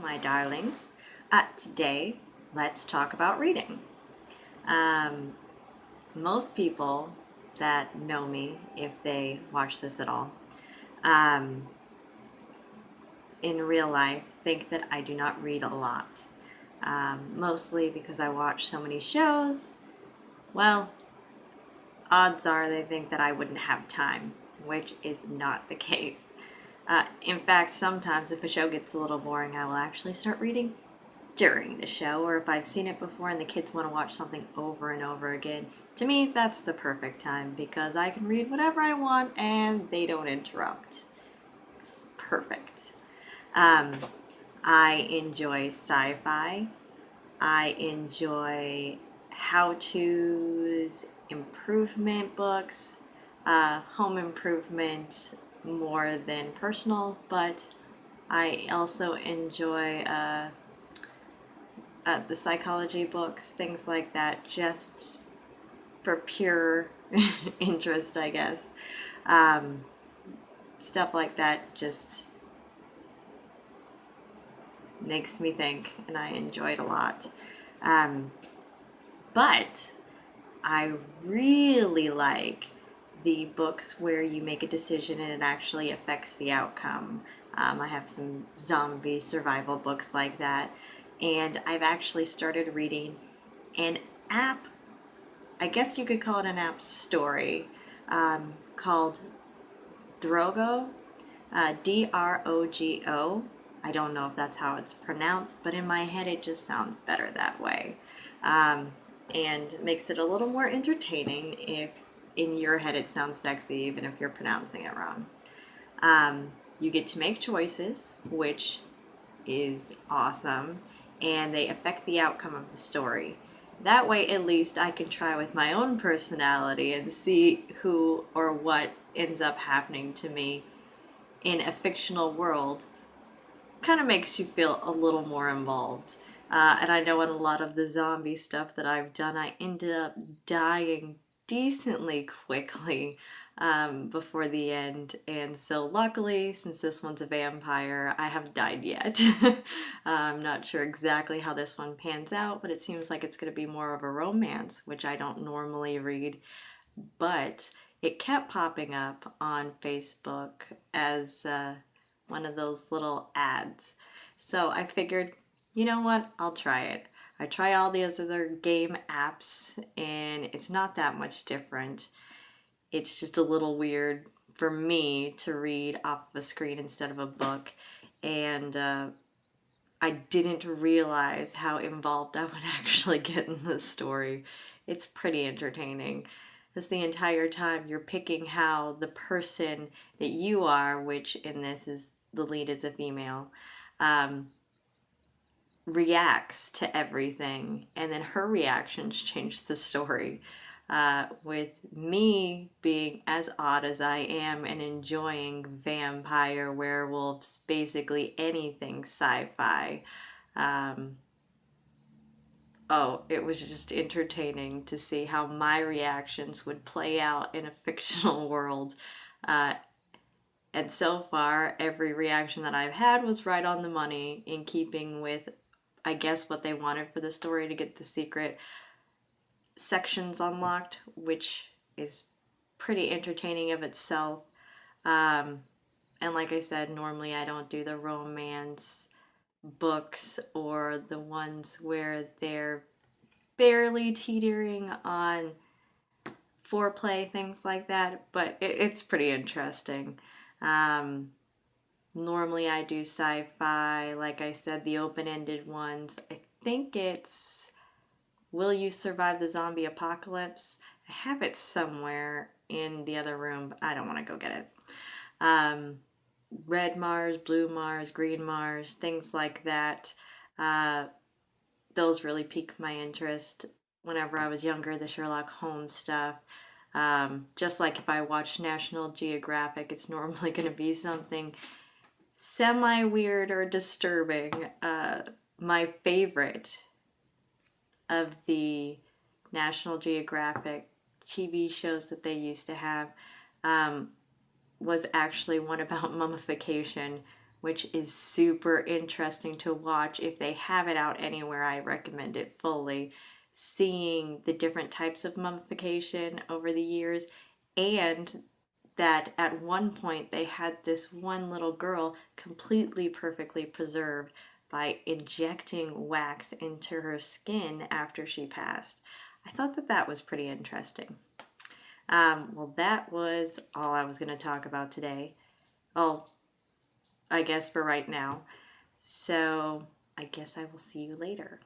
my darlings. Today, let's talk about reading. Um, Most people that know me, if they watch this at all, um, in real life, think that I do not read a lot. Mostly because I watch so many shows. Well, odds are they think that I wouldn't have time, which is not the case. In fact, sometimes if a show gets a little boring, I will actually start reading during the show, or if I've seen it before and the kids want to watch something over and over again. To me, that's the perfect time because I can read whatever I want and they don't interrupt. It's perfect. Um, I enjoy sci fi, I enjoy how to's, improvement books, home improvement more than personal, but I also enjoy the psychology books, things like that, just for pure interest, I guess. Um, Stuff like that just makes me think, and I enjoy it a lot. Um, but I really like the books where you make a decision and it actually affects the outcome. I have some zombie survival books like that, and I've actually started reading an app, I guess you could call it an app story, called Drogo, Drogo. I don't know if that's how it's pronounced, but in my head it just sounds better that way. Um, and makes it a little more entertaining if in your head it sounds sexy, even if you're pronouncing it wrong. You get to make choices, which is awesome, and they affect the outcome of the story. That way, at least, I can try with my own personality and see who or what ends up happening to me in a fictional world. Kind of makes you feel a little more involved. And I know in a lot of the zombie stuff that I've done, I ended up dying decently quickly before the end. And so, luckily, since this one's a vampire, I haven't died yet. I'm not sure exactly how this one pans out, but it seems like it's going to be more of a romance, which I don't normally read. But it kept popping up on Facebook as one of those little ads. So I figured, you know what, I'll try it. I try all these other game apps and it's not that much different. It's just a little weird for me to read off of a screen instead of a book. And I didn't realize how involved I would actually get in the story. It's pretty entertaining. Because the entire time you're picking how the person that you are, which in this is the lead is a female, um, reacts to everything. And then her reactions change the story. With me being as odd as I am and enjoying vampire, werewolves, basically anything sci-fi. Um, oh, it was just entertaining to see how my reactions would play out in a fictional world. Uh, and so far, every reaction that I've had was right on the money, in keeping with, I guess, what they wanted for the story to get the secret sections unlocked, which is pretty entertaining of itself. Um, and like I said, normally I don't do the romance books or the ones where they're barely teetering on foreplay, things like that, but it's pretty interesting. Um, Normally I do sci-fi, like I said, the open-ended ones. I think it's Will You Survive the Zombie Apocalypse? I have it somewhere in the other room, but I don't want to go get it. Um, Red Mars, Blue Mars, Green Mars, things like that. Uh, those really piqued my interest whenever I was younger, the Sherlock Holmes stuff. Just like if I watch National Geographic, it's normally going to be something semi weird or disturbing. My favorite of the National Geographic TV shows that they used to have um, was actually one about mummification, which is super interesting to watch. If they have it out anywhere, I recommend it fully. Seeing the different types of mummification over the years, and that at one point they had this one little girl completely perfectly preserved by injecting wax into her skin after she passed. I thought that that was pretty interesting. Well, that was all I was going to talk about today. Well, I guess for right now. So I guess I will see you later.